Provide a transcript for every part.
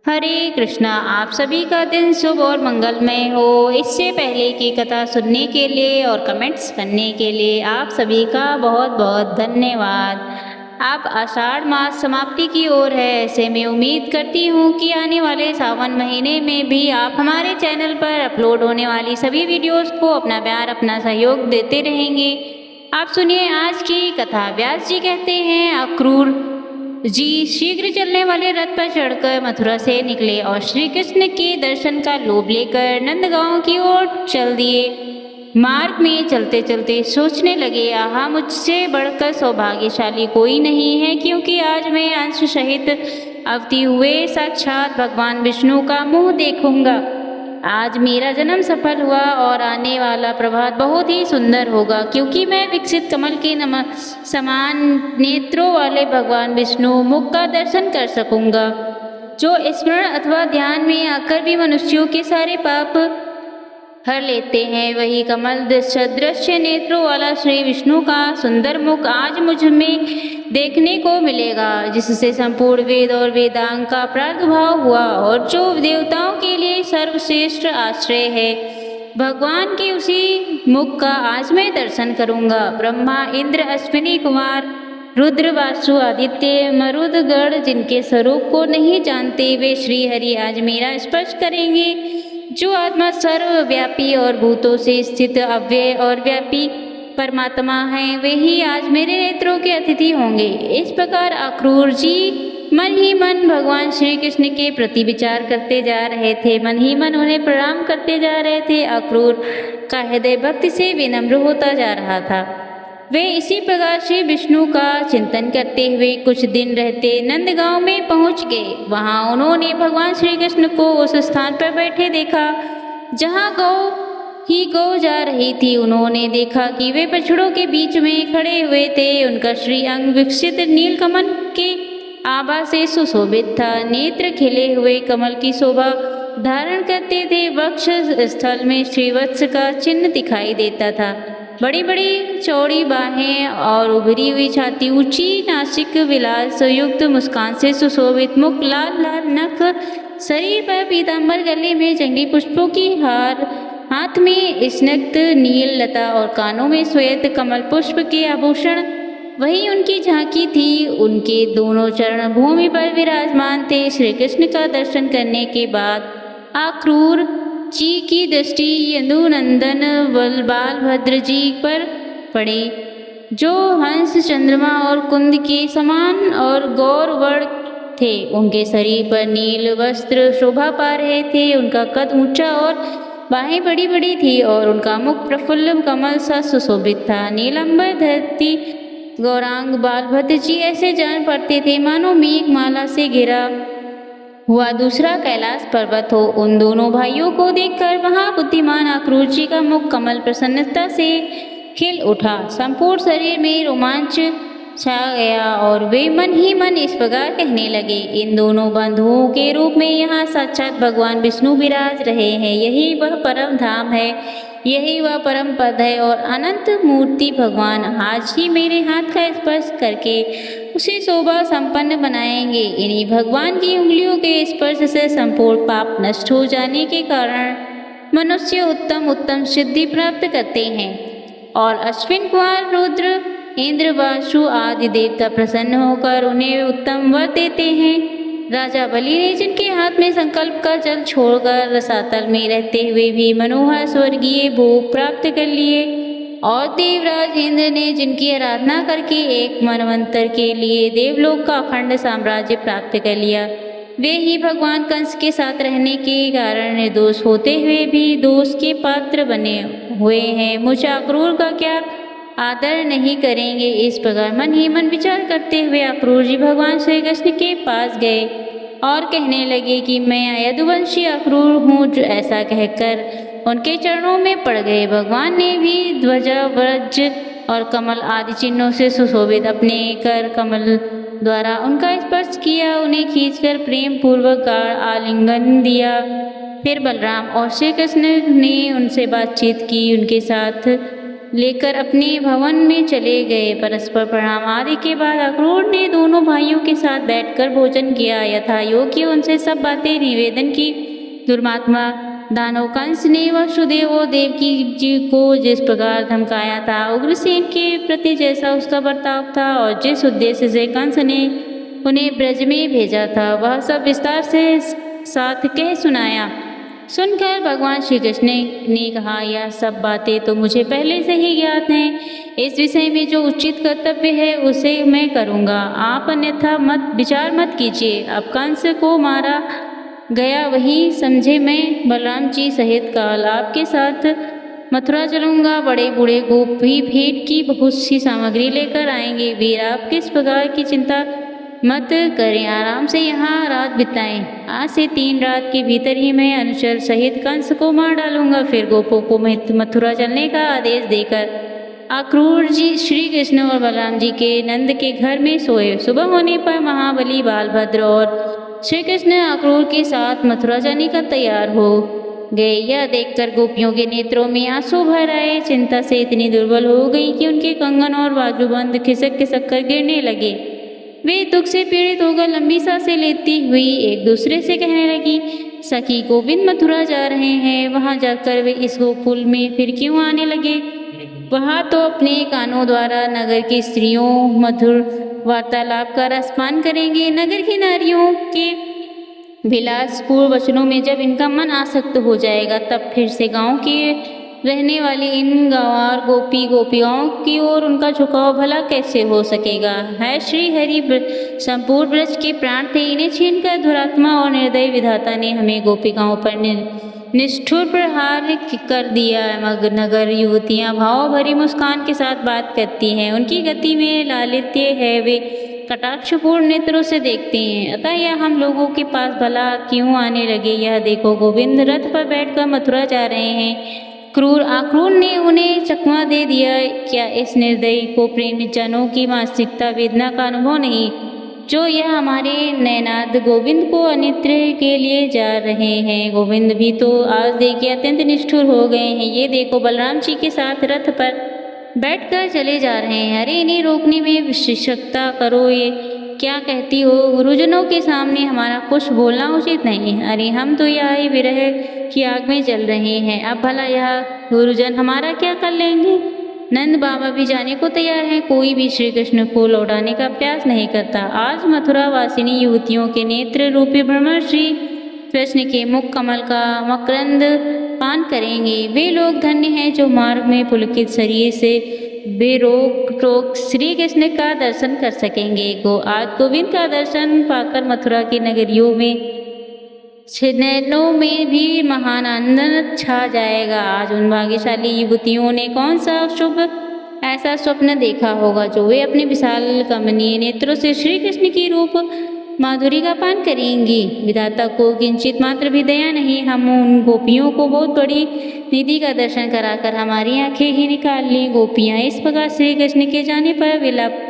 हरे कृष्णा। आप सभी का दिन शुभ और मंगलमय हो। इससे पहले की कथा सुनने के लिए और कमेंट्स करने के लिए आप सभी का बहुत बहुत धन्यवाद। अब आषाढ़ मास समाप्ति की ओर है, ऐसे में उम्मीद करती हूँ कि आने वाले सावन महीने में भी आप हमारे चैनल पर अपलोड होने वाली सभी वीडियोस को अपना प्यार अपना सहयोग देते रहेंगे। आप सुनिए आज की कथा। व्यास जी कहते हैं, अक्रूर जी शीघ्र चलने वाले रथ पर चढ़कर मथुरा से निकले और श्री कृष्ण के दर्शन का लोभ लेकर नंदगांव की ओर चल दिए। मार्ग में चलते चलते सोचने लगे, आहा, मुझसे बढ़कर सौभाग्यशाली कोई नहीं है, क्योंकि आज मैं अंश सहित अवती हुए साक्षात भगवान विष्णु का मुंह देखूंगा। आज मेरा जन्म सफल हुआ और आने वाला प्रभात बहुत ही सुंदर होगा, क्योंकि मैं विकसित कमल के समान नेत्रों वाले भगवान विष्णु मुख का दर्शन कर सकूंगा, जो स्मरण अथवा ध्यान में आकर भी मनुष्यों के सारे पाप हर लेते हैं। वही कमल सदृश नेत्रों वाला श्री विष्णु का सुंदर मुख आज मुझ में देखने को मिलेगा, जिससे संपूर्ण वेद और वेदांग का प्रादुर्भाव हुआ और जो देवताओं के लिए सर्वश्रेष्ठ आश्रय है। भगवान के उसी मुख का आज मैं दर्शन करूंगा। ब्रह्मा, इंद्र, अश्विनी कुमार, रुद्र, वासु, आदित्य, मरुदगण जिनके स्वरूप को नहीं जानते, वे श्री हरि आज मेरा स्पर्श करेंगे। जो आत्मा सर्वव्यापी और भूतों से स्थित अव्यय और व्यापी परमात्मा हैं, वे ही आज मेरे नेत्रों के अतिथि होंगे। इस प्रकार अक्रूर जी मन ही मन भगवान श्री कृष्ण के प्रति विचार करते जा रहे थे, मन ही मन उन्हें प्रणाम करते जा रहे थे। अक्रूर का हृदय भक्ति से विनम्र होता जा रहा था। वे इसी प्रकार श्री विष्णु का चिंतन करते हुए कुछ दिन रहते नंदगांव में पहुंच गए। वहां उन्होंने भगवान श्री कृष्ण को उस स्थान पर बैठे देखा जहां गौ जा रही थी। उन्होंने देखा कि वे बछड़ों के बीच में खड़े हुए थे। उनका श्री अंग विकसित नीलकमल के आभा से सुशोभित था। नेत्र खिले हुए कमल की शोभा धारण करते थे। वक्ष स्थल में श्रीवत्स का चिन्ह दिखाई देता था। बड़ी बड़ी चौड़ी बाहें और उभरी हुई छाती, ऊंची नासिक, विलास युक्त मुस्कान से सुशोभित मुख, लाल लाल नख, शरीर पर पीतांबर, गले में जंगली पुष्पों की हार, हाथ में स्निग्ध नील लता और कानों में श्वेत कमल पुष्प के आभूषण, वही उनकी झांकी थी। उनके दोनों चरण भूमि पर विराजमान थे। श्री कृष्ण का दर्शन करने के बाद अक्रूर जी की दृष्टि यदुनंदन बालभद्र जी पर पड़ी, जो हंस, चंद्रमा और कुंद के समान और गौरवर्ण थे। उनके शरीर पर नील वस्त्र शोभा पा रहे थे। उनका कद ऊंचा और बाहें बड़ी बड़ी थी और उनका मुख प्रफुल्ल कमल सा सुशोभित था। नीलंबर धरती गौरांग बालभद्र जी ऐसे जान पड़ते थे मानो मेघ माला से घिरा हुआ दूसरा कैलाश पर्वत हो। उन दोनों भाइयों को देखकर महाबुद्धिमान अक्रूर जी का मुख कमल प्रसन्नता से खिल उठा। संपूर्ण शरीर में रोमांच छा गया और वे मन ही मन इस प्रकार कहने लगे, इन दोनों बंधुओं के रूप में यहाँ साक्षात भगवान विष्णु विराज रहे हैं। यही वह परम धाम है, यही वह परम पद है और अनंत मूर्ति भगवान आज ही मेरे हाथ का स्पर्श करके उसे शोभा संपन्न बनाएंगे। इन्हीं भगवान की उंगलियों के स्पर्श से संपूर्ण पाप नष्ट हो जाने के कारण मनुष्य उत्तम उत्तम सिद्धि प्राप्त करते हैं और अश्विन कुमार, रुद्र, इंद्र, वासु आदि देवता प्रसन्न होकर उन्हें उत्तम वर देते हैं। राजा बलि ने जिनके हाथ में संकल्प का जल छोड़कर रसातल में रहते हुए भी मनोहर स्वर्गीय भोग प्राप्त कर लिए और देवराज इंद्र ने जिनकी आराधना करके एक मनवंतर के लिए देवलोक का अखंड साम्राज्य प्राप्त कर लिया, वे ही भगवान कंस के साथ रहने के कारण निर्दोष होते हुए भी दोष के पात्र बने हुए हैं। मुझ अक्रूर का क्या आदर नहीं करेंगे। इस प्रकार मन ही मन विचार करते हुए अक्रूर जी भगवान श्री कृष्ण के पास गए और कहने लगे कि मैं यदुवंशी अक्रूर हूँ। जो ऐसा कहकर उनके चरणों में पड़ गए। भगवान ने भी ध्वजा, वज्र और कमल आदि चिन्हों से सुशोभित अपने कर कमल द्वारा उनका स्पर्श किया। उन्हें खींचकर प्रेम पूर्वक आलिंगन दिया। फिर बलराम और श्री कृष्ण ने उनसे बातचीत की, उनके साथ लेकर अपने भवन में चले गए। परस्पर प्रणाम आदि के बाद अक्रूर ने दोनों भाइयों के साथ बैठकर भोजन किया। यथा योग्य उनसे सब बातें निवेदन की। दुर्मात्मा दानव कंस ने वसुदेव और देवकी जी को जिस प्रकार धमकाया था, उग्रसेन के प्रति जैसा उसका बर्ताव था और जिस उद्देश्य से कंस ने उन्हें ब्रज में भेजा था, वह सब विस्तार से साथ कह सुनाया। सुनकर भगवान श्री कृष्ण ने कहा, यह सब बातें तो मुझे पहले से ही ज्ञात हैं। इस विषय में जो उचित कर्तव्य है उसे मैं करूँगा। आप अन्यथा विचार मत कीजिए। अब कंस को मारा गया वही समझे मैं बलराम जी सहित काल आपके साथ मथुरा चलूँगा। बड़े बूढ़े गोप भी भेंट की बहुत सी सामग्री लेकर आएंगे। वीर आप किस प्रकार की चिंता मत करें, आराम से यहाँ रात बिताएं। आज से 3 रात के भीतर ही मैं अनुचर सहित कंस को मार डालूंगा। फिर गोपों को मथुरा चलने का आदेश देकर अक्रूर जी श्री कृष्ण और बलराम जी के नंद के घर में सोए। सुबह होने पर महाबली बालभद्र और श्री कृष्ण अक्रूर के साथ मथुरा जाने का तैयार हो गए। यह देखकर गोपियों के नेत्रों में आंसू भर आए। चिंता से इतनी दुर्बल हो गई कि उनके कंगन और बाजूबंद खिसक खिसक कर गिरने लगे। वे दुख से पीड़ित होकर लंबी सांसें लेती हुई एक दूसरे से कहने लगी, सखी गोविंद मथुरा जा रहे हैं, वहां जाकर वे इस गोकुल में फिर क्यों आने लगे? वहां तो अपने कानों द्वारा नगर की स्त्रियों मधुर वार्तालाप का रसपान करेंगे। नगर की नारियों के विलासपूर्ण वचनों में जब इनका मन आसक्त हो जाएगा, तब फिर से गांव के रहने वाले इन गंवार गोपियाओं की ओर उनका झुकाव भला कैसे हो सकेगा? है श्री हरि संपूर्ण ब्रज के प्राण थे, इन्हें छीनकर दुरात्मा और निर्दयी विधाता ने हमें गोपिकाओं पर निष्ठुर प्रहार कर दिया। नगर युवतियां भाव भरी मुस्कान के साथ बात करती हैं। उनकी गति में लालित्य है, वे कटाक्षपूर्ण नेत्रों से देखते हैं। अतः यह हम लोगों के पास भला क्यों आने लगे? यह देखो गोविंद रथ पर बैठकर मथुरा जा रहे हैं। अक्रूर ने उन्हें चकमा दे दिया। क्या इस निर्दयी को प्रेमी जनों की मानसिकता वेदना का अनुभव नहीं, जो यह हमारे नैनाद गोविंद को अनित्र के लिए जा रहे हैं? गोविंद भी तो आज देखिए अत्यंत निष्ठुर हो गए हैं। ये देखो बलराम जी के साथ रथ पर बैठकर चले जा रहे हैं। अरे इन्हें रोकने में विशेषज्ञता करो। ये क्या कहती हो? गुरुजनों के सामने हमारा कुछ बोलना उचित नहीं। अरे हम तो यह ही विरह की आग में जल रहे हैं। अब भला यह गुरुजन हमारा क्या कर लेंगे? नंद बाबा भी जाने को तैयार हैं। कोई भी श्री कृष्ण को लौटाने का प्रयास नहीं करता। आज मथुरा वासिनी युवतियों के नेत्र रूपी भ्रमर श्री कृष्ण के मुख कमल का मकरंद पान करेंगे। वे लोग धन्य हैं जो मार्ग में पुलकित शरीर से बेरोक टोक श्री कृष्ण का दर्शन कर सकेंगे। आज गोविंद का दर्शन पाकर मथुरा की नगरियों में नैनों में भी महान आनंद छा जाएगा। आज उन भाग्यशाली युवतियों ने कौन सा शुभ ऐसा स्वप्न देखा होगा, जो वे अपने विशाल कमनीय नेत्रों से श्री कृष्ण की रूप माधुरी का पान करेंगी। विधाता को किंचित मात्र भी दया नहीं। हम उन गोपियों को बहुत बड़ी निधि का दर्शन कराकर हमारी आंखें ही निकाल ली। गोपियाँ इस प्रकार श्री कृष्ण के जाने पर विलाप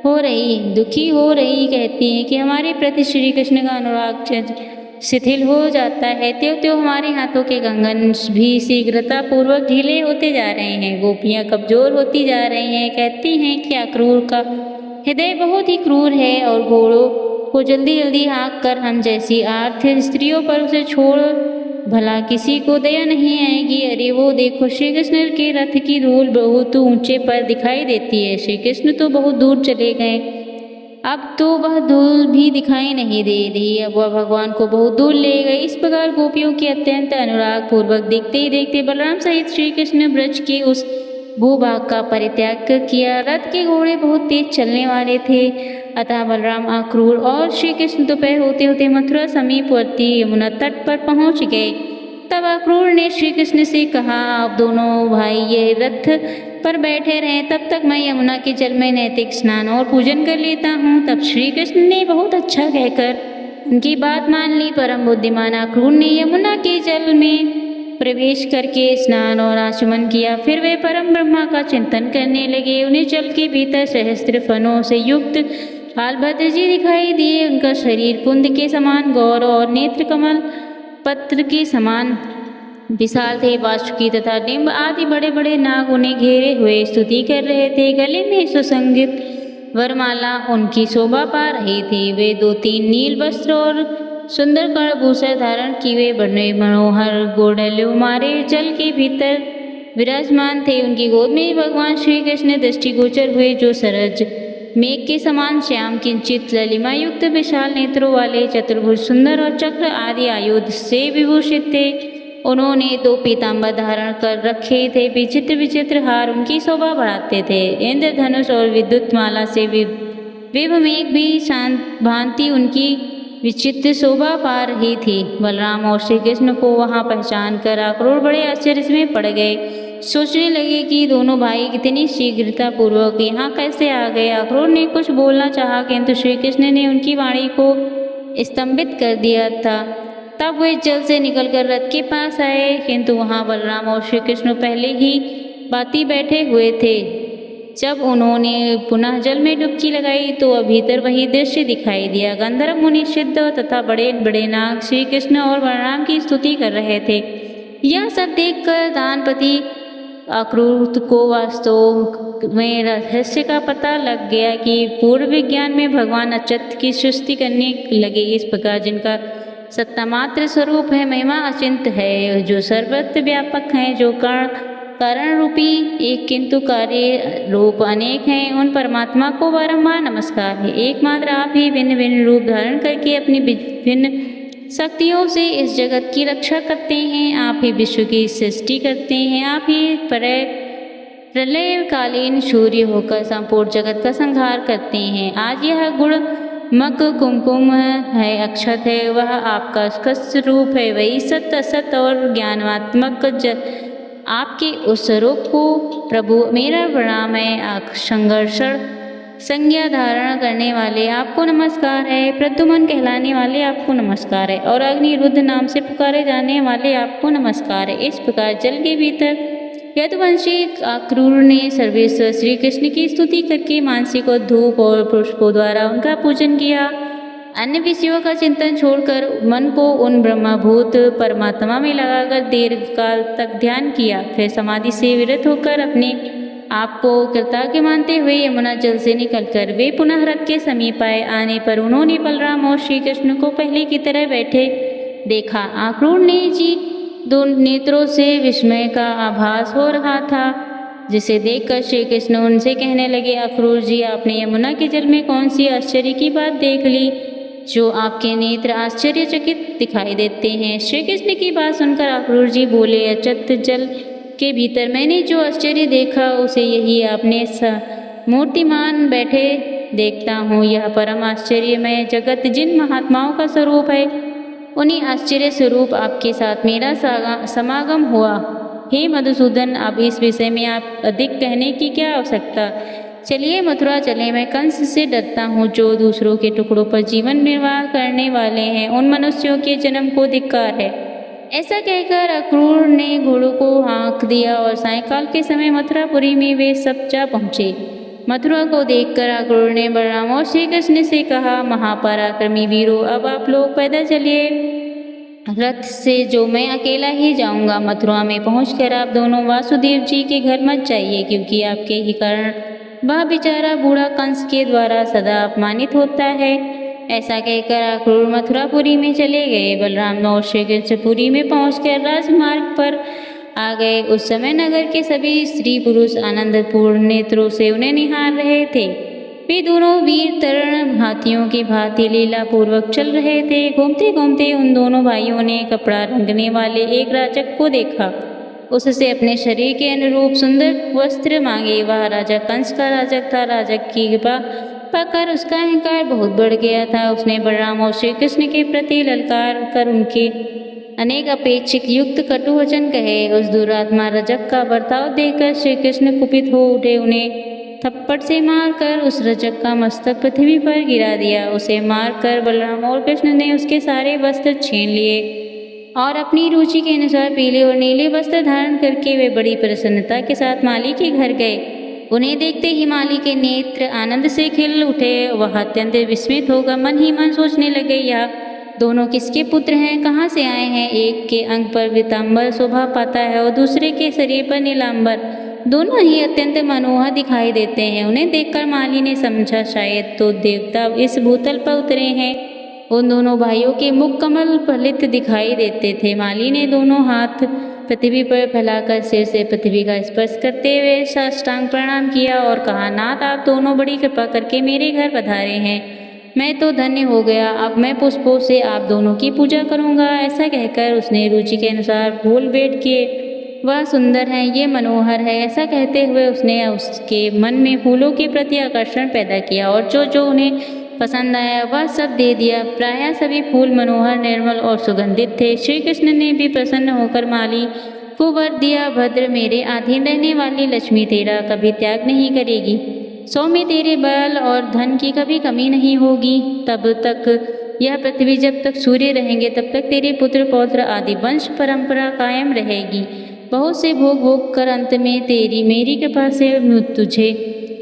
हो रही, दुखी हो रही, कहती हैं कि हमारे प्रति श्री कृष्ण का अनुराग शिथिल हो जाता है। त्यों त्यों हमारे हाथों के कंगन भी शीघ्रता पूर्वक ढीले होते जा रहे हैं। गोपियाँ कमजोर होती जा रही हैं। कहती हैं कि अक्रूर का हृदय बहुत ही क्रूर है और घोड़ों को जल्दी जल्दी हाँक कर हम जैसी आर्थ स्त्रियों पर उसे छोड़ भला किसी को दया नहीं आएगी। अरे वो देखो श्री कृष्ण के रथ की धूल बहुत ऊंचे पर दिखाई देती है। श्री कृष्ण तो बहुत दूर चले गए, अब तो वह धूल भी दिखाई नहीं दे रही। अब वह भगवान को बहुत दूर ले गए। इस प्रकार गोपियों के अत्यंत अनुराग पूर्वक देखते ही देखते बलराम सहित श्री कृष्ण ब्रज के उस भूभाग का परित्याग किया। रथ के घोड़े बहुत तेज चलने वाले थे, अतः बलराम अक्रूर और श्री कृष्ण दोपहर होते होते मथुरा समीपवर्ती यमुना तट पर पहुंच गए। तब अक्रूर ने श्री कृष्ण से कहा, आप दोनों भाई ये रथ पर बैठे रहें, तब तक मैं यमुना के जल में नैतिक स्नान और पूजन कर लेता हूँ। तब श्री कृष्ण ने बहुत अच्छा कहकर उनकी बात मान ली। परम बुद्धिमान अक्रूर ने यमुना के जल में प्रवेश करके स्नान और आचमन किया। फिर वे परम ब्रह्मा का चिंतन करने लगे। उन्हें जल के भीतर सहस्त्र फनों से युक्त बालभद्र जी दिखाई दिए। उनका शरीर कुंद के समान गौर और नेत्र कमल पत्र के समान विशाल थे। वासुकी तथा डिम्ब आदि बड़े बड़े नाग उन्हें घेरे हुए स्तुति कर रहे थे। गले में सुसंगीत वरमाला उनकी शोभा पा रही थी। वे 2-3 नील वस्त्र और सुंदर कर्णभूषण धारण किए बड़े मनोहर गोडलों मारे जल के भीतर विराजमान थे। उनकी गोद में भगवान श्री कृष्ण दृष्टिगोचर हुए, जो सरज मेघ के समान श्याम किंचित ललिमा युक्त विशाल नेत्रों वाले, चतुर्भुज सुंदर और चक्र आदि आयुध से विभूषित थे। उन्होंने 2 पीताम्बर धारण कर रखे थे। विचित्र विचित्र हार उनकी शोभा बढ़ाते थे। इंद्रधनुष और विद्युत माला से विभमेघ भी शांत भांति उनकी विचित्र शोभा पा रही थी। बलराम और श्री कृष्ण को वहां पहचान कर अक्रूर बड़े आश्चर्य में पड़ गए। सोचने लगे कि दोनों भाई कितनी शीघ्रता पूर्वक यहाँ कैसे आ गए। अक्रूर ने कुछ बोलना चाहा, किंतु श्री कृष्ण ने उनकी वाणी को स्तंभित कर दिया था। तब वे जल से निकलकर रथ के पास आए, किंतु वहां बलराम और श्री कृष्ण पहले ही बाती बैठे हुए थे। जब उन्होंने पुनः जल में डुबकी लगाई तो भीतर वही दृश्य दिखाई दिया। गंधर्व मुनि, सिद्ध तथा बड़े बड़े नाग श्री कृष्ण और बलराम की स्तुति कर रहे थे। यह सब देखकर दानपति अक्रूर को वास्तव में रहस्य का पता लग गया कि पूर्व विज्ञान में भगवान अच्युत की सृष्टि करने लगे। इस प्रकार जिनका सत्ता मात्र स्वरूप है, महिमा अचिंत है, जो सर्वत्र व्यापक हैं, जो कारण रूपी एक किंतु कार्य रूप अनेक हैं, उन परमात्मा को बारंबार नमस्कार है। एकमात्र आप ही भिन्न भिन्न रूप धारण करके अपनी भिन्न शक्तियों से इस जगत की रक्षा करते हैं। आप ही विश्व की सृष्टि करते हैं। आप ही प्रलयकालीन सूर्य होकर संपूर्ण जगत का संहार करते हैं। आज यह गुण मक कुमकुम है, अक्षत है, वह आपका स्कस्त रूप है। वही सत्य असत और ज्ञानात्मक आपके उस स्वरूप को प्रभु मेरा प्रणाम है। संघर्षण संज्ञा धारण करने वाले आपको नमस्कार है। प्रद्युमन कहलाने वाले आपको नमस्कार है, और अग्निरुद्ध नाम से पुकारे जाने वाले आपको नमस्कार है। इस प्रकार जल के भीतर यदुवंशी अक्रूर ने सर्वेश्वर श्री कृष्ण की स्तुति करके मानसिक और धूप और पुष्पों द्वारा उनका पूजन किया। अन्य विषयों का चिंतन छोड़कर मन को उन ब्रह्मभूत परमात्मा में लगाकर दीर्घ काल तक ध्यान किया। फिर समाधि से विरत होकर अपने आपको कृतज्ञ मानते हुए यमुना जल से निकलकर वे पुनः रथ के समीप आए। आने पर उन्होंने बलराम और श्री कृष्ण को पहले की तरह बैठे देखा। अक्रूर ने जी दो नेत्रों से विस्मय का आभास हो रहा था, जिसे देखकर श्री कृष्ण उनसे कहने लगे, अक्रूर जी, आपने यमुना के जल में कौन सी आश्चर्य की बात देख ली जो आपके नेत्र आश्चर्यचकित दिखाई देते हैं। श्री कृष्ण की बात सुनकर अक्रूर जी बोले, अच्युत, जल के भीतर मैंने जो आश्चर्य देखा उसे यही आपने मूर्तिमान बैठे देखता हूँ। यह परम आश्चर्यमय जगत जिन महात्माओं का स्वरूप है, उन्हीं आश्चर्य स्वरूप आपके साथ मेरा समागम हुआ। हे मधुसूदन, अब इस विषय में आप अधिक कहने की क्या आवश्यकता। चलिए मथुरा चले। मैं कंस से डरता हूँ, जो दूसरों के टुकड़ों पर जीवन निर्वाह करने वाले हैं। उन मनुष्यों के जन्म को धिक्कार है। ऐसा कहकर अक्रूर ने घोड़ों को हाँक दिया और सायंकाल के समय मथुरापुरी में वे सब जा पहुँचे। मथुरा को देखकर अक्रूर ने बलराम और श्री कृष्ण से कहा, महापराक्रमी वीरों, अब आप लोग पैदल चलिए रथ से, जो मैं अकेला ही जाऊंगा। मथुरा में पहुंचकर आप दोनों वासुदेव जी के घर मत जाइए, क्योंकि आपके ही कारण वह बेचारा बूढ़ा कंस के द्वारा सदा अपमानित होता है। ऐसा कहकर अक्रूर मथुरापुरी में चले गए। बलराम और श्री कृष्ण पुरी में पहुंचकर राजमार्ग पर आ गए। उस समय नगर के सभी स्त्री पुरुष आनंदपूर्ण नेत्रों से उन्हें निहार रहे थे। वे दोनों वीर तरण हाथियों की भांति लीला पूर्वक चल रहे थे। घूमते घूमते उन दोनों भाइयों ने कपड़ा रंगने वाले एक राजक को देखा। उससे अपने शरीर के अनुरूप सुंदर वस्त्र मांगे। वह राजा कंस का राजक था। राजक की कृपा पाकर उसका अहंकार बहुत बढ़ गया था। उसने बलराम और श्री कृष्ण के प्रति ललकार कर उनके अनेक अपेक्षित युक्त कटु वचन कहे। उस दुरात्मा रजक का बर्ताव देखकर श्री कृष्ण कुपित हो उठे। उन्हें थप्पड़ से मारकर उस रजक का मस्तक पृथ्वी पर गिरा दिया। उसे मारकर बलराम और कृष्ण ने उसके सारे वस्त्र छीन लिए और अपनी रुचि के अनुसार पीले और नीले वस्त्र धारण करके वे बड़ी प्रसन्नता के साथ माली के घर गए। उन्हें देखते ही माली के नेत्र आनंद से खिल उठे। वह अत्यंत विस्मित होकर मन ही मन सोचने लगे, यह दोनों किसके पुत्र हैं, कहाँ से आए हैं? एक के अंग पर पीताम्बर शोभा पाता है और दूसरे के शरीर पर नीलांबर। दोनों ही अत्यंत मनोहर दिखाई देते हैं। उन्हें देखकर माली ने समझा शायद तो देवता इस भूतल पर उतरे हैं। उन दोनों भाइयों के मुख कमल फलित दिखाई देते थे। माली ने दोनों हाथ पृथ्वी पर फैलाकर सिर से पृथ्वी का स्पर्श करते हुए साष्टांग प्रणाम किया और कहा, नाथ आप दोनों बड़ी कृपा करके मेरे घर पधारे हैं। मैं तो धन्य हो गया। अब मैं पुष्पों से आप दोनों की पूजा करूंगा। ऐसा कहकर उसने रुचि के अनुसार फूल भेंट किए। वह सुंदर है, ये मनोहर है। ऐसा कहते हुए उसने उसके मन में फूलों के प्रति आकर्षण पैदा किया और जो जो उन्हें पसंद आया वह सब दे दिया। प्रायः सभी फूल मनोहर, निर्मल और सुगंधित थे। श्री कृष्ण ने भी प्रसन्न होकर माली को वर दिया, भद्र मेरे अधीन रहने वाली लक्ष्मी तेरा कभी त्याग नहीं करेगी। सौ में तेरे बल और धन की कभी कमी नहीं होगी। तब तक यह पृथ्वी जब तक सूर्य रहेंगे तब तक तेरे पुत्र पौत्र आदि वंश परंपरा कायम रहेगी। बहुत से भोग भोग कर अंत में तेरी मेरी कृपा से तुझे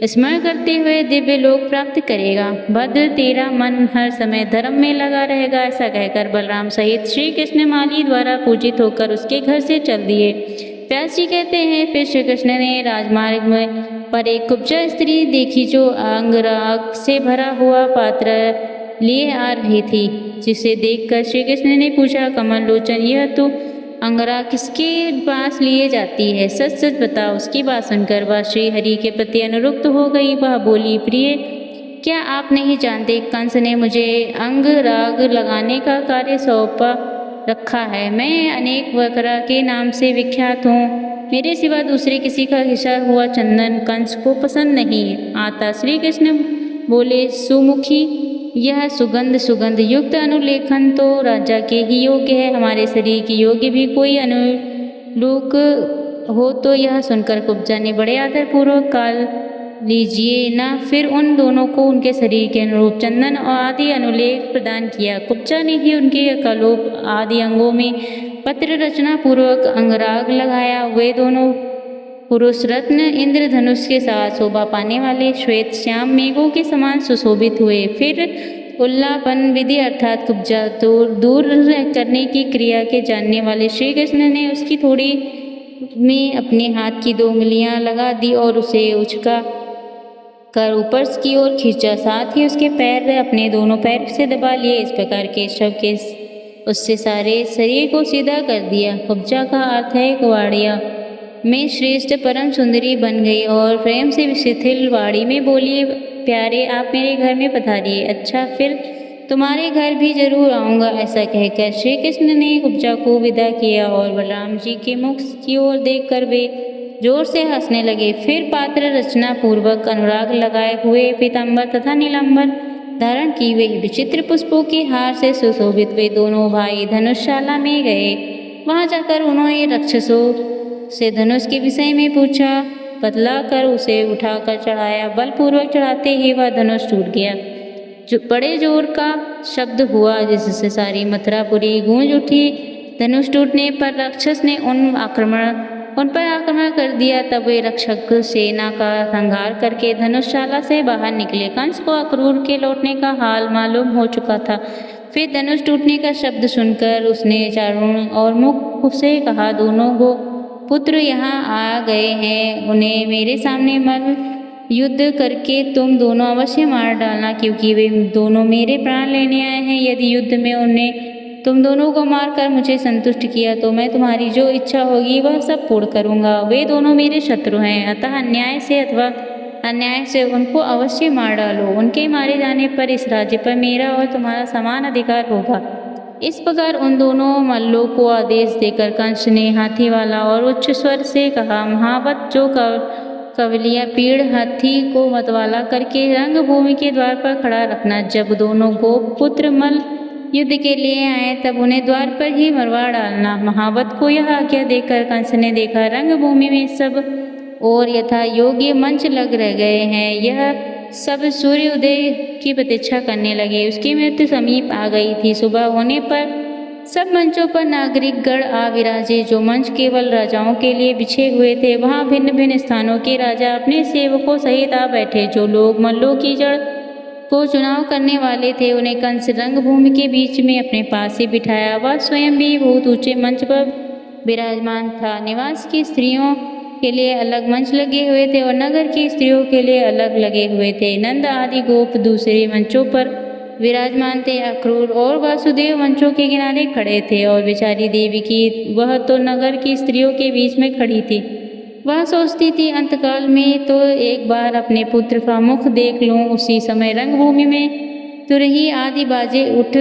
स्मरण करते हुए दिव्य लोक प्राप्त करेगा। भद्र तेरा मन हर समय धर्म में लगा रहेगा। ऐसा कहकर बलराम सहित श्री कृष्ण माली द्वारा पूजित होकर उसके घर से चल दिए। व्यास जी कहते हैं, फिर श्री कृष्ण ने राजमार्ग में पर एक कुब्जा स्त्री देखी जो अंगराग से भरा हुआ पात्र लिए आ रही थी, जिसे देखकर श्री कृष्ण ने पूछा, कमल लोचन यह तो अंगरा किसके पास लिए जाती है? सच सच बता। उसकी बात सुनकर वह श्री हरि के प्रति अनुरक्त हो गई। वह बोली, प्रिय क्या आप नहीं जानते, कंस ने मुझे अंग राग लगाने का कार्य सौंपा रखा है। मैं अनेक वकरा के नाम से विख्यात हूँ। मेरे सिवा दूसरे किसी का घिसा हुआ चंदन कंस को पसंद नहीं आता। श्री कृष्ण बोले, सुमुखी यह सुगंध युक्त अनुलेखन तो राजा के ही योग्य है। हमारे शरीर के योग्य भी कोई अनुलूक हो तो यह सुनकर कुब्जा ने बड़े आदरपूर्वक काल लीजिए ना। फिर उन दोनों को उनके शरीर के अनुरूप चंदन और आदि अनुलेख प्रदान किया। कुब्जा ने ही उनके कलोप आदि अंगों में पत्र रचना पूर्वक अंगराग लगाया। वे दोनों पुरुष रत्न इंद्रधनुष के साथ शोभा पाने वाले श्वेत श्याम मेघों के समान सुशोभित हुए। फिर उल्लापन विधि अर्थात कुब्जा दूर करने की क्रिया के जानने वाले श्री कृष्ण ने उसकी थोड़ी में अपने हाथ की 2 उंगलियां लगा दी और उसे उचका कर ऊपर की ओर खींचा। साथ ही उसके पैर अपने दोनों पैर से दबा लिए। इस प्रकार केशव के उससे सारे शरीर को सीधा कर दिया। कुब्जा का अर्थ है कुवाड़िया में श्रेष्ठ परम सुंदरी बन गई और प्रेम से शिथिल वाणी में बोली, प्यारे आप मेरे घर में पधारिए। अच्छा फिर तुम्हारे घर भी जरूर आऊँगा। ऐसा कहकर श्री कृष्ण ने कुब्जा को विदा किया और बलराम जी के मुख की ओर देखकर वे जोर से हंसने लगे। फिर पात्र रचना पूर्वक अनुराग लगाए हुए पीताम्बर तथा नीलांबर धारण की हुए विचित्र पुष्पों के हार से सुशोभित वे दोनों भाई धनुषशाला में गए। वहां जाकर उन्होंने राक्षसों से धनुष के विषय में पूछा, बतलाकर उसे उठाकर चढ़ाया। बलपूर्वक चढ़ाते ही वह धनुष टूट गया। जो बड़े जोर का शब्द हुआ जिससे सारी मथुरापुरी गूंज उठी। धनुष टूटने पर राक्षस ने उन पर आक्रमण कर दिया। तब वे रक्षक सेना का संहार करके धनुषशाला से बाहर निकले। कंस को अक्रूर के लौटने का हाल मालूम हो चुका था। फिर धनुष टूटने का शब्द सुनकर उसने चारों और मुख से कहा, दोनों गो पुत्र यहाँ आ गए हैं, उन्हें मेरे सामने मल युद्ध करके तुम दोनों अवश्य मार डालना, क्योंकि वे दोनों मेरे प्राण लेने आए हैं। यदि युद्ध में उन्हें तुम दोनों को मारकर मुझे संतुष्ट किया तो मैं तुम्हारी जो इच्छा होगी वह सब पूर्ण करूँगा। वे दोनों मेरे शत्रु हैं, अतः अन्याय से अथवा अन्याय से उनको अवश्य मार डालो। उनके मारे जाने पर इस राज्य पर मेरा और तुम्हारा समान अधिकार होगा। इस प्रकार उन दोनों मल्लों को आदेश देकर कंस ने हाथी वाला और उच्च स्वर से कहा, महावत जो कवलिया पीड़ हाथी को मतवाला करके रंगभूमि के द्वार पर खड़ा रखना। जब दोनों गोप पुत्र मल युद्ध के लिए आए तब उन्हें द्वार पर ही मरवा डालना। महावत को यह आज्ञा देकर कंस ने देखा रंगभूमि में सब और यथा योग्य मंच लग रह गए हैं। यह सब सूर्योदय की प्रतीक्षा करने लगे। उसकी मृत्यु समीप आ गई थी। सुबह होने पर सब मंचों पर नागरिक गण आ विराजे। जो मंच केवल राजाओं के लिए बिछे हुए थे वहाँ भिन्न भिन्न स्थानों के राजा अपने सेवकों सहित आ बैठे। जो लोग मल्लों की जड़ को चुनाव करने वाले थे उन्हें कंस रंगभूमि के बीच में अपने पास ही बिठाया। वह स्वयं भी बहुत ऊंचे मंच पर विराजमान था। निवास की स्त्रियों के लिए अलग मंच लगे हुए थे और नगर की स्त्रियों के लिए अलग लगे हुए थे। नंद आदि गोप दूसरे मंचों पर विराजमान थे। अक्रूर और वासुदेव मंचों के किनारे खड़े थे और बेचारी देवी की वह तो नगर की स्त्रियों के बीच में खड़ी थी। वह सोचती थी अंतकाल में तो एक बार अपने पुत्र का मुख देख लूं। उसी समय रंगभूमि में तुरही आदि बाजे उठ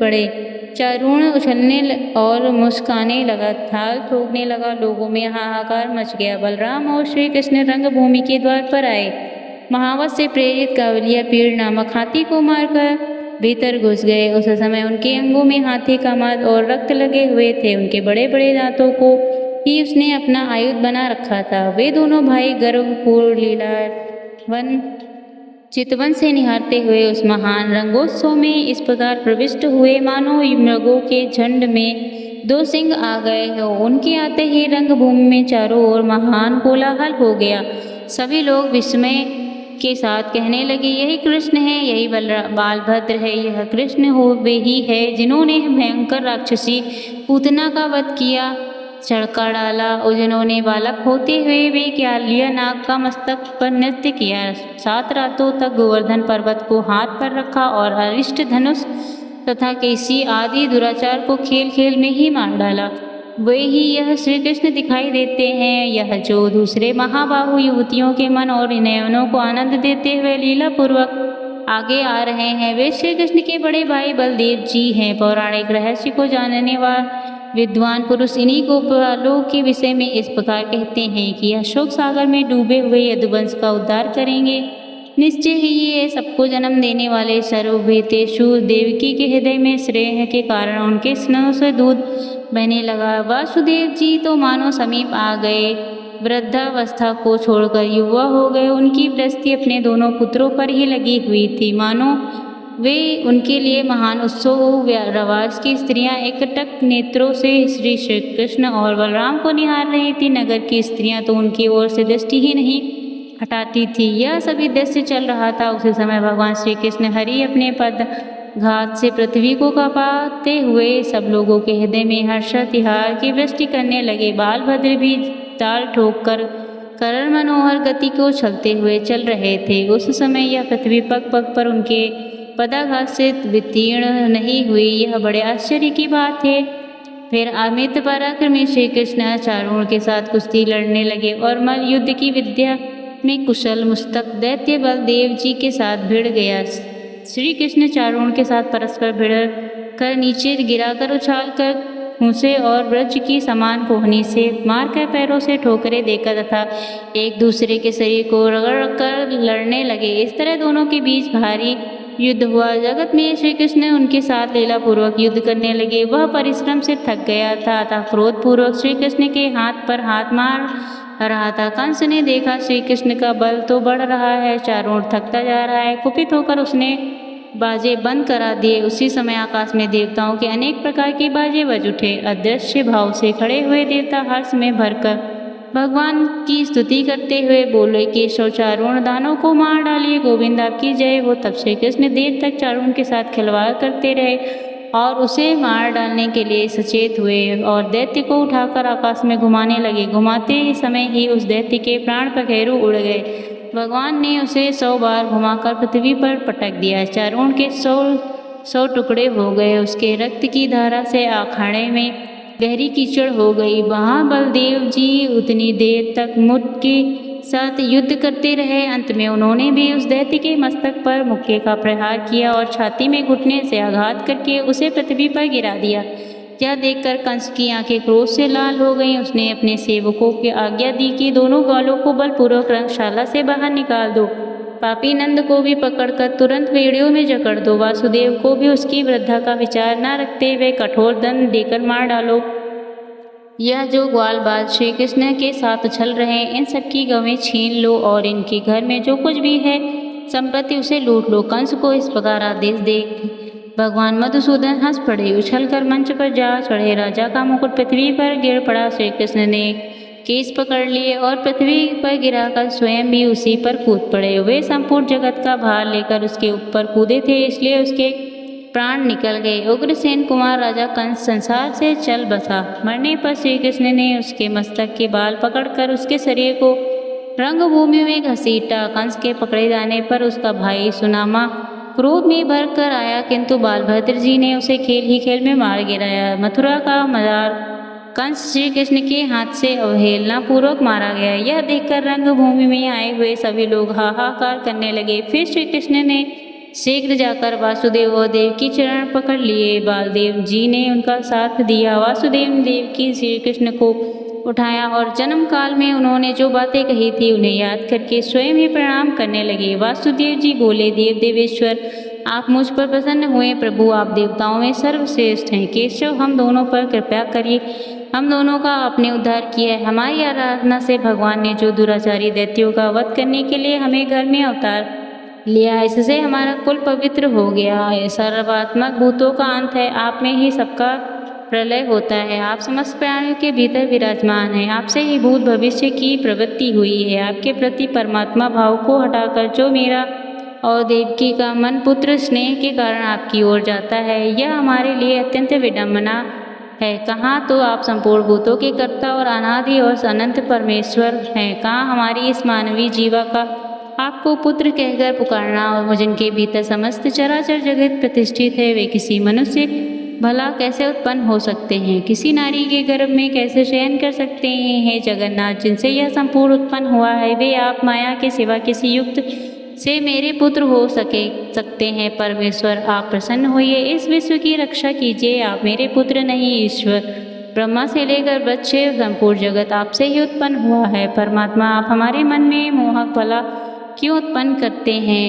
पड़े। चारुण उछलने और मुस्काने लगा, थाल ठोकने लगा। लोगों में हाहाकार मच गया। बलराम और श्री कृष्ण रंगभूमि के द्वार पर आए। महावत से प्रेरित कावलिया पीड़ नामक हाथी को मारकर भीतर घुस गए। उस समय उनके अंगों में हाथी का मद और रक्त लगे हुए थे। उनके बड़े बड़े दांतों को ही उसने अपना आयुध बना रखा था। वे दोनों भाई गर्वपूर्ण लीलावन चितवन से निहारते हुए उस महान रंगोत्सव में इस प्रकार प्रविष्ट हुए मानो मृगों के झुंड में दो सिंह आ गए हो। उनके आते ही रंगभूमि में चारों ओर महान कोलाहल हो गया। सभी लोग विस्मय के साथ कहने लगे, यही कृष्ण है, यही बालभद्र है, यह कृष्ण हो वे ही है जिन्होंने भयंकर राक्षसी पूतना का वध किया, चढ़का डाला और जिन्होंने बालक होते हुए वे क्यालिया नाग का मस्तक पर नृत्य किया। 7 रातों तक गोवर्धन पर्वत को हाथ पर रखा और अरिष्ट धनुष तथा केसी आदि दुराचार को खेल खेल में ही मार डाला। वे ही यह श्री कृष्ण दिखाई देते हैं, यह जो दूसरे महाबाहु युवतियों के मन और नयनों को आनंद देते हुए लीला पूर्वक आगे आ रहे हैं। वे श्री कृष्ण के बड़े भाई बलदेव जी हैं। पौराणिक रहस्य को जानने वाले विद्वान पुरुष इन्हीं गोपालों के विषय में इस प्रकार कहते हैं कि यह शोक सागर में डूबे हुए यदुवंश का उद्धार करेंगे। निश्चय ही ये सबको जन्म देने वाले सर्वभूतेषु देवकी के हृदय में स्नेह के कारण उनके स्नेह से दूध बहने लगा। वासुदेव जी तो मानो समीप आ गए, वृद्धावस्था को छोड़कर युवा हो गए। उनकी दृष्टि अपने दोनों पुत्रों पर ही लगी हुई थी, मानो वे उनके लिए महान उत्सव हो। रवास की स्त्रियां एकटक नेत्रों से श्री कृष्ण और बलराम को निहार रही थी। नगर की स्त्रियां तो उनकी ओर से दृष्टि ही नहीं हटाती थी। यह सभी दृश्य चल रहा था। उसी समय भगवान श्री कृष्ण हरि अपने पद घात से पृथ्वी को कांपाते हुए सब लोगों के हृदय में हर्ष तिहार की वृष्टि करने लगे। बालभद्र भी ताल ठोक कर करण मनोहर गति को चलते हुए चल रहे थे। उस समय यह पृथ्वी पग पग पर उनके पदाघात से वितीर्ण नहीं हुई, यह बड़े आश्चर्य की बात है। फिर अमित पराक्रमी श्री कृष्ण चारुण के साथ कुश्ती लड़ने लगे और मल युद्ध की विद्या में कुशल मुस्तक दैत्य बलदेव जी के साथ भिड़ गया। श्री कृष्ण चारुण के साथ परस्पर भिड़ कर नीचे गिराकर उछाल कर फूंसे और वृक्ष की समान कोहनी से मारकर पैरों से ठोकरें देकर तथा एक दूसरे के शरीर को रगड़ कर लड़ने लगे। इस तरह दोनों के बीच भारी युद्ध हुआ। जगत में श्री कृष्ण उनके साथ लीला पूर्वक युद्ध करने लगे। वह परिश्रम से थक गया था अतः क्रोध पूर्वक श्री कृष्ण के हाथ पर हाथ मार रहा था। कंस ने देखा श्री कृष्ण का बल तो बढ़ रहा है, चारों ओर थकता जा रहा है। कुपित होकर उसने बाजे बंद करा दिए। उसी समय आकाश में देवताओं के अनेक प्रकार के बाजे बज उठे। अदृश्य भाव से खड़े हुए देवता हर्ष में भरकर भगवान की स्तुति करते हुए बोले, केशव चारुण दानों को मार डालिए, गोविंद आपकी जय हो। तब श्री कृष्ण देर तक चारुण के साथ खिलवाड़ करते रहे और उसे मार डालने के लिए सचेत हुए और दैत्य को उठाकर आकाश में घुमाने लगे। घुमाते ही समय ही उस दैत्य के प्राण पखेरु उड़ गए। भगवान ने उसे 100 बार घुमाकर पृथ्वी पर पटक दिया। चारुण के 100 टुकड़े हो गए। उसके रक्त की धारा से अखाड़े में गहरी कीचड़ हो गई। वहाँ बलदेव जी उतनी देर तक मुठ के साथ युद्ध करते रहे। अंत में उन्होंने भी उस दैत्य के मस्तक पर मुक्के का प्रहार किया और छाती में घुटने से आघात करके उसे पृथ्वी पर गिरा दिया। यह देखकर कंस की आंखें क्रोध से लाल हो गईं। उसने अपने सेवकों की आज्ञा दी कि दोनों ग्वालों को बलपूर्वक रंगशाला से बाहर निकाल दो। पापी नंद को भी पकड़कर तुरंत बेड़ियों में जकड़ दो। वासुदेव को भी उसकी वृद्धा का विचार न रखते हुए कठोर दंड देकर मार डालो। यह जो ग्वालबाज श्री कृष्ण के साथ उछल रहे, इन सबकी गवें छीन लो और इनके घर में जो कुछ भी है संपत्ति उसे लूट लो। कंस को इस प्रकार आदेश देख भगवान मधुसूदन हंस पड़े। उछलकर मंच पर जा चढ़े। राजा का मुकुट पृथ्वी पर गिर पड़ा। श्री कृष्ण ने केस पकड़ लिए और पृथ्वी पर गिराकर स्वयं भी उसी पर कूद पड़े। वे संपूर्ण जगत का भार लेकर उसके ऊपर कूदे थे, इसलिए उसके प्राण निकल गए। उग्रसेन कुमार राजा कंस संसार से चल बसा। मरने पर श्री कृष्ण ने उसके मस्तक के बाल पकड़कर उसके शरीर को रंगभूमि में घसीटा। कंस के पकड़े जाने पर उसका भाई सुनामा क्रोध में भर कर आया, किंतु बालभद्र जी ने उसे खेल ही खेल में मार गिराया। मथुरा का मजार कंस श्री कृष्ण के हाथ से अवहेलना पूर्वक मारा गया। यह देखकर रंगभूमि में आए हुए सभी लोग हाहाकार करने लगे। फिर श्री कृष्ण ने शीघ्र जाकर वासुदेव और देव की चरण पकड़ लिए। बालदेव जी ने उनका साथ दिया। वासुदेव देव की श्री कृष्ण को उठाया और जन्म काल में उन्होंने जो बातें कही थी उन्हें याद करके स्वयं ही प्रणाम करने लगे। वासुदेव जी बोले, देव देवेश्वर, आप मुझ पर प्रसन्न हुए। प्रभु, आप देवताओं में सर्वश्रेष्ठ हैं। केशव, हम दोनों पर कृपा करिए। हम दोनों का आपने उद्धार किया है। हमारी आराधना से भगवान ने जो दुराचारी दैत्यों का वध करने के लिए हमें घर में अवतार लिया, इससे हमारा कुल पवित्र हो गया है। सर्वात्मक भूतों का अंत है, आप में ही सबका प्रलय होता है। आप समस्त प्राणियों के भीतर विराजमान हैं। आपसे ही भूत भविष्य की प्रवृत्ति हुई है। आपके प्रति परमात्मा भाव को हटाकर जो मेरा और देवकी का मन पुत्र स्नेह के कारण आपकी ओर जाता है, यह हमारे लिए अत्यंत विडम्बना है। कहाँ तो आप संपूर्ण भूतों के कर्ता और अनादि और अनंत परमेश्वर हैं, कहाँ हमारी इस मानवीय जीवा का आपको पुत्र कहकर पुकारना। और जिनके भीतर समस्त चराचर जगत प्रतिष्ठित है, वे किसी मनुष्य भला कैसे उत्पन्न हो सकते हैं? किसी नारी के गर्भ में कैसे शयन कर सकते हैं? हे जगन्नाथ, जिनसे यह संपूर्ण उत्पन्न हुआ है, वे आप माया के सिवा किसी युक्त से मेरे पुत्र हो सकते हैं। परमेश्वर, आप प्रसन्न होइए, इस विश्व की रक्षा कीजिए। आप मेरे पुत्र नहीं, ईश्वर। ब्रह्मा से लेकर बच्चे संपूर्ण जगत आपसे ही उत्पन्न हुआ है। परमात्मा, आप हमारे मन में मोहक भला क्यों उत्पन्न करते हैं?